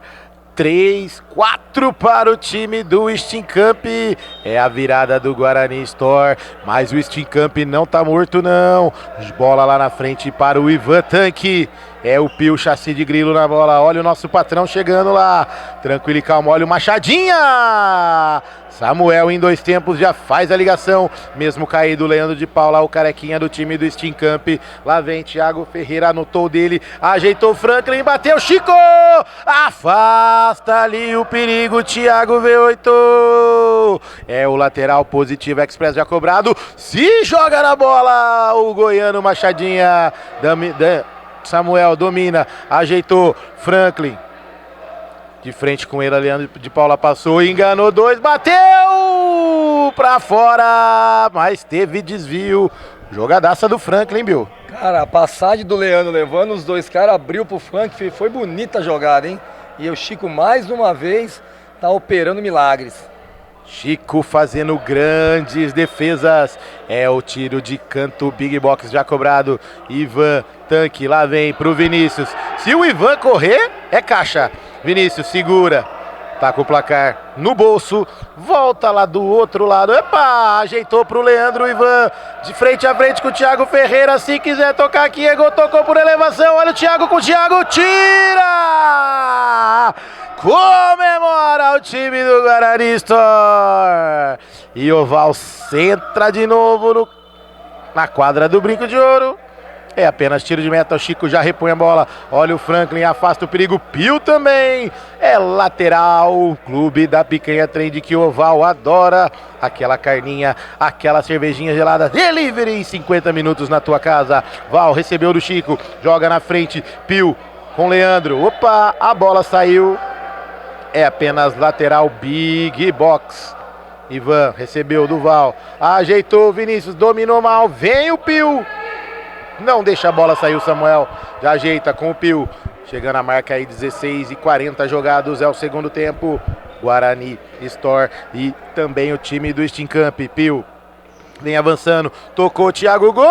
3, 4 para o time do Stinkamp. É a virada do Guarani Store, mas o Stinkamp não tá morto não. Bola lá na frente para o Ivan Tanque. É o Pio, chassi de grilo na bola. Olha o nosso patrão chegando lá. Tranquilo e calmo, olha o Machadinha. Samuel em 2 tempos já faz a ligação. Mesmo caído, Leandro de Paula, o carequinha do time do Stinkamp. Lá vem Thiago Ferreira, anotou dele. Ajeitou Franklin, bateu Chico. Afasta ali o perigo, Thiago V8. É o lateral positivo, Express já cobrado. Se joga na bola o goiano Machadinha. Samuel domina, ajeitou Franklin. De frente com ele, Leandro de Paula passou, enganou 2, bateu pra fora, mas teve desvio. Jogadaça do Franklin, Bill. Cara, a passagem do Leandro levando os 2 caras, abriu pro Franklin, foi bonita a jogada, hein? E o Chico mais uma vez tá operando milagres. Chico fazendo grandes defesas. É o tiro de canto, Big Box já cobrado. Ivan Tanque, lá vem pro Vinícius. Se o Ivan correr, é caixa. Vinícius segura, tá com o placar no bolso. Volta lá do outro lado. Epa, ajeitou pro Leandro Ivan. De frente a frente com o Thiago Ferreira. Se quiser tocar aqui, é gol, tocou por elevação. Olha o Thiago com o Thiago, tira! Comemora o time do Guarani Store. E Oval centra de novo na quadra do Brinco de Ouro. É apenas tiro de meta, o Chico já repõe a bola. Olha o Franklin, afasta o perigo. Pio também. É lateral. Clube da Picanha Trend, que o Oval adora. Aquela carninha, aquela cervejinha gelada. Delivery em 50 minutos na tua casa. Val recebeu do Chico. Joga na frente. Pio com Leandro. Opa, a bola saiu. É apenas lateral, Big Box. Ivan recebeu do Val. Ajeitou o Vinícius, dominou mal. Vem o Pio. Não deixa a bola sair o Samuel. Já ajeita com o Pio. Chegando a marca aí, 16:40 jogados. É o segundo tempo. Guarani Store e também o time do Stinkamp. Pio vem avançando. Tocou Thiago Gomes.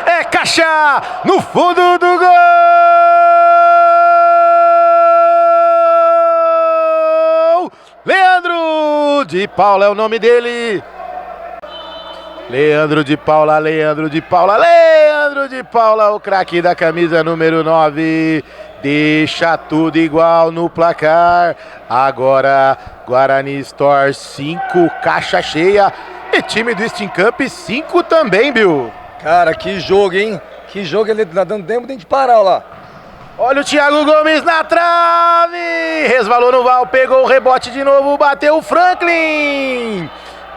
É caixa no fundo do gol. Leandro de Paula é o nome dele. Leandro de Paula, Leandro de Paula, Leandro de Paula, o craque da camisa número 9. Deixa tudo igual no placar. Agora Guarani Store 5, caixa cheia. E time do Stinkamp 5 também, Bill. Cara, que jogo, hein? Que jogo, ele tá dando tempo de parar lá. Olha o Thiago Gomes na trave. Resvalou no Val, pegou o rebote de novo, bateu o Franklin.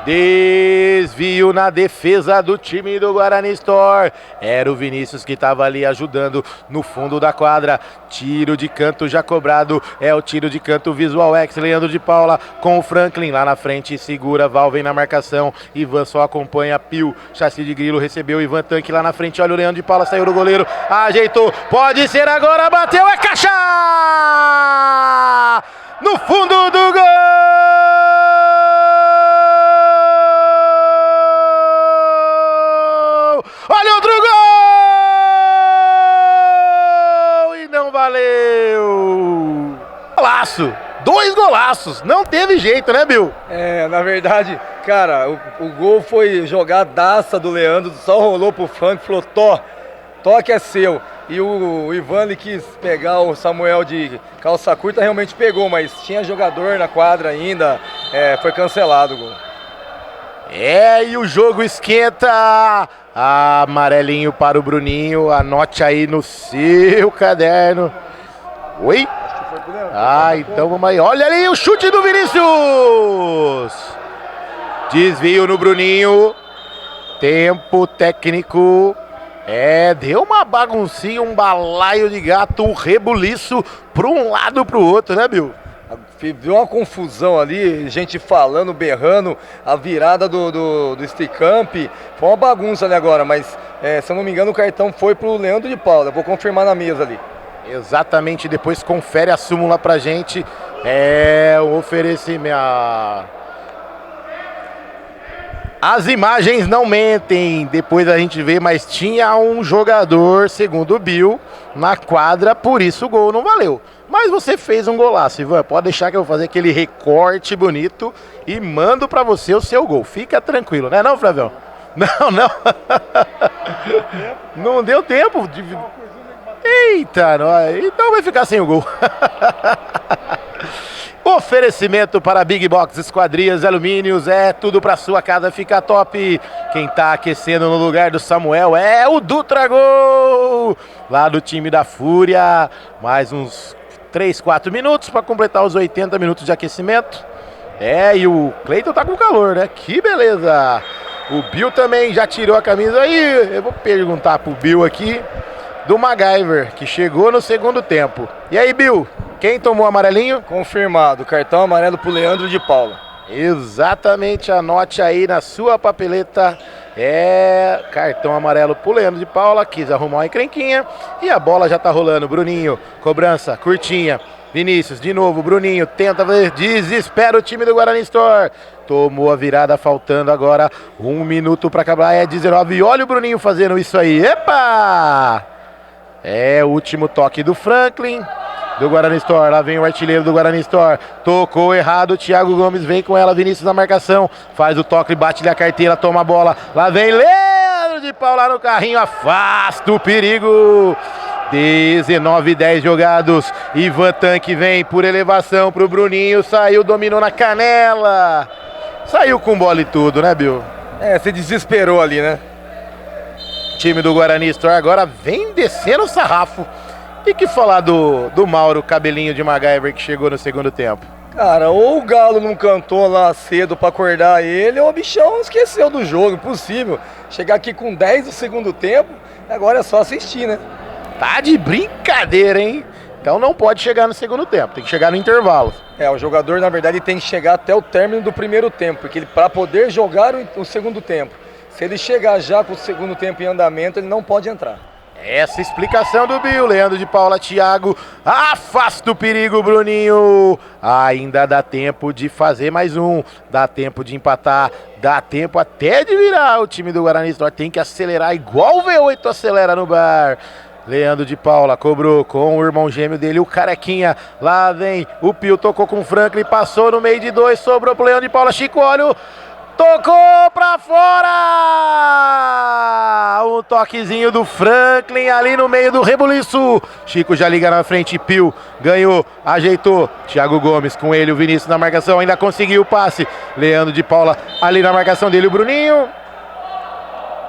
Desvio na defesa do time do Guarani Store. Era o Vinícius que estava ali ajudando no fundo da quadra. Tiro de canto já cobrado. É o tiro de canto Visual X. Leandro de Paula com o Franklin lá na frente. Segura, Val vem na marcação. Ivan só acompanha. Pio, chassi de grilo, recebeu. Ivan Tanque lá na frente. Olha o Leandro de Paula, saiu do goleiro. Ajeitou. Pode ser agora. Bateu. É caixa! No fundo do gol! Olha outro gol! E não valeu! Golaço! 2 golaços! Não teve jeito, né, Bill? É, na verdade, cara, o gol foi jogadaça do Leandro, só rolou pro Frank, falou, toque é seu. E o Ivan ele quis pegar o Samuel de calça curta, realmente pegou, mas tinha jogador na quadra ainda, foi cancelado o gol. E o jogo esquenta. Amarelinho para o Bruninho. Anote aí no seu caderno. Oi? Então vamos aí. Olha ali o chute do Vinícius. Desvio no Bruninho. Tempo técnico. Deu uma baguncinha, um balaio de gato, um rebuliço para um lado para o outro, né, Bill? Viu uma confusão ali, gente falando, berrando, a virada do Sticamp. Foi uma bagunça ali agora, mas se eu não me engano o cartão foi pro Leandro de Paula. Vou confirmar na mesa ali. Exatamente, depois confere a súmula pra gente. O oferecimento. As imagens não mentem, depois a gente vê, mas tinha um jogador, segundo o Bill, na quadra, por isso o gol não valeu. Mas você fez um golaço, Ivan, pode deixar que eu vou fazer aquele recorte bonito e mando pra você o seu gol. Fica tranquilo, né não, Flavião? Não. Não deu tempo. Eita, então vai ficar sem o gol. Oferecimento para Big Box Esquadrias Alumínios, tudo para sua casa ficar top. Quem tá aquecendo no lugar do Samuel é o Dutra Gol, lá do time da Fúria. Mais uns 3, 4 minutos para completar os 80 minutos de aquecimento. E o Cleiton tá com calor, né? Que beleza! O Bill também já tirou a camisa aí. Eu vou perguntar pro Bill aqui do MacGyver, que chegou no segundo tempo. E aí, Bill? Quem tomou amarelinho? Confirmado, cartão amarelo pro Leandro de Paula. Exatamente, anote aí na sua papeleta. Cartão amarelo pro Leandro de Paula, quis arrumar uma encrenquinha. E a bola já tá rolando, Bruninho, cobrança, curtinha. Vinícius, de novo, Bruninho, tenta fazer, desespera o time do Guarani Store. Tomou a virada, faltando agora 1 minuto pra acabar, 19. Olha o Bruninho fazendo isso aí, epa! O último toque do Franklin. Do Guarani Store, lá vem o artilheiro do Guarani Store, tocou errado, o Thiago Gomes vem com ela, Vinícius na marcação, faz o toque, bate-lhe a carteira, toma a bola, lá vem Leandro de Paula no carrinho, afasta o perigo. 19-10 jogados, Ivan Tanque vem por elevação pro Bruninho, saiu, dominou na canela, saiu com bola e tudo, né, Bill? Se desesperou ali, né? O time do Guarani Store agora vem descendo o sarrafo. E que falar do Mauro, cabelinho de MacGyver, que chegou no segundo tempo? Cara, ou o Galo não cantou lá cedo pra acordar ele, ou o bichão esqueceu do jogo, impossível. Chegar aqui com 10 do segundo tempo, agora é só assistir, né? Tá de brincadeira, hein? Então não pode chegar no segundo tempo, tem que chegar no intervalo. O jogador, na verdade, tem que chegar até o término do primeiro tempo, porque ele, para poder jogar o segundo tempo, se ele chegar já com o segundo tempo em andamento, ele não pode entrar. Essa explicação do Bill, Leandro de Paula, Thiago, afasta o perigo, Bruninho. Ainda dá tempo de fazer mais um, dá tempo de empatar, dá tempo até de virar. O time do Guarani Store tem que acelerar igual o V8 acelera no bar. Leandro de Paula cobrou com o irmão gêmeo dele, o Carequinha. Lá vem o Pio, tocou com o Franklin, passou no meio de 2, sobrou pro Leandro de Paula, Chico, olha o... Tocou pra fora! Um toquezinho do Franklin ali no meio do rebuliço. Chico já liga na frente, Pio ganhou, ajeitou. Thiago Gomes com ele, o Vinícius na marcação, ainda conseguiu o passe. Leandro de Paula ali na marcação dele, o Bruninho.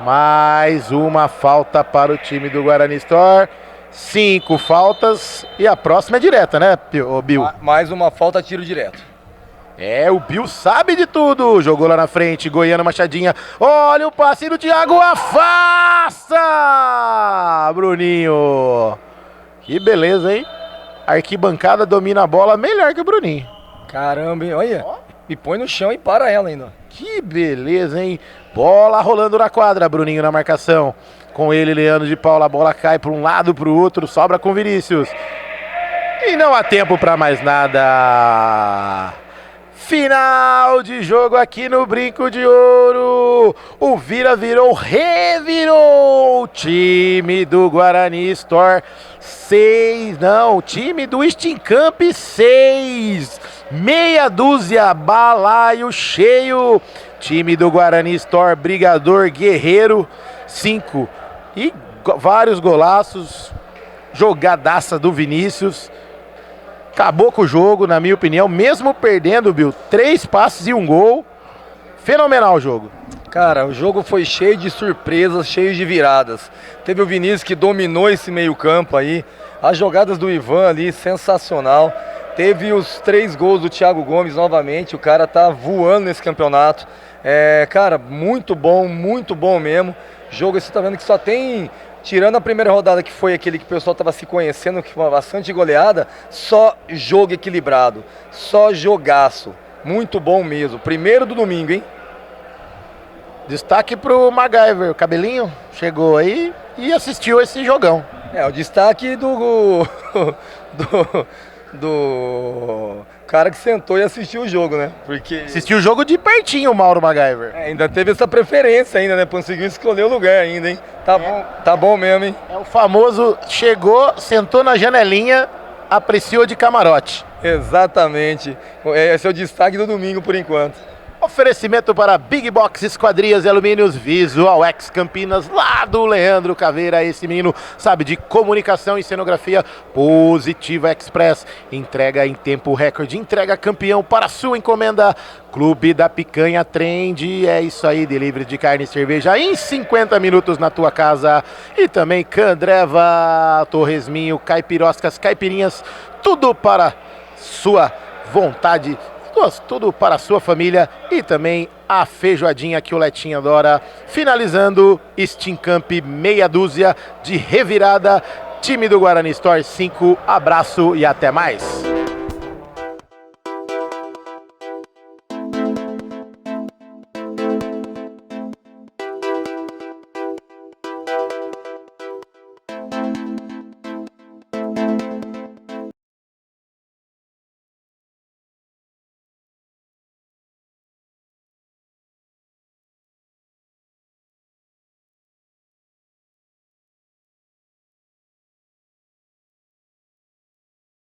Mais uma falta para o time do Guarani Store. 5 faltas e a próxima é direta, né, Bill? Mais uma falta, tiro direto. O Bill sabe de tudo, jogou lá na frente, Goiano, Machadinha, olha o passe do Thiago, afasta! Bruninho, que beleza, hein? A arquibancada domina a bola melhor que o Bruninho. Caramba, hein? Olha, e põe no chão e para ela ainda. Que beleza, hein? Bola rolando na quadra, Bruninho na marcação, com ele, Leandro de Paula, a bola cai para um lado, para o outro, sobra com Vinícius. E não há tempo para mais nada. Final de jogo aqui no Brinco de Ouro. O Vira virou, revirou. O time do Guarani Store 6, não, o time do Sticamp 6. Meia dúzia, balaio cheio. Time do Guarani Store, Brigador Guerreiro 5. E vários golaços. Jogadaça do Vinícius. Acabou com o jogo, na minha opinião, mesmo perdendo, Bill, 3 passes e 1 gol. fenomenal o jogo. Cara, o jogo foi cheio de surpresas, cheio de viradas. Teve o Vinícius que dominou esse meio-campo aí. As jogadas do Ivan ali, sensacional. Teve os 3 gols do Thiago Gomes novamente. O cara tá voando nesse campeonato. Cara, muito bom mesmo. Jogo, você tá vendo que só tem, tirando a primeira rodada que foi aquele que o pessoal tava se conhecendo, que foi uma bastante goleada, só jogo equilibrado, só jogaço. Muito bom mesmo. Primeiro do domingo, hein? Destaque pro MacGyver, o cabelinho chegou aí e assistiu esse jogão. O destaque do cara que sentou e assistiu o jogo, né? Porque Assistiu o jogo de pertinho, o Mauro MacGyver. ainda teve essa preferência ainda, né? Conseguiu escolher o lugar ainda, hein? Tá bom mesmo, hein? É o famoso chegou, sentou na janelinha, apreciou de camarote. Exatamente. Esse é o destaque do domingo por enquanto. Oferecimento para Big Box Esquadrias e Alumínios Visual X Campinas, lá do Leandro Caveira. Esse menino sabe de comunicação e cenografia. Positiva Express, entrega em tempo recorde, entrega campeão para sua encomenda. Clube da Picanha Trend, é isso aí, delivery de carne e cerveja em 50 minutos na tua casa. E também Candreva, Torresminho, Caipiroscas, Caipirinhas, tudo para sua vontade, tudo para a sua família, e também a feijoadinha que o Letinho adora. Finalizando, Steam Camp meia dúzia de revirada, time do Guarani Store 5, abraço e até mais.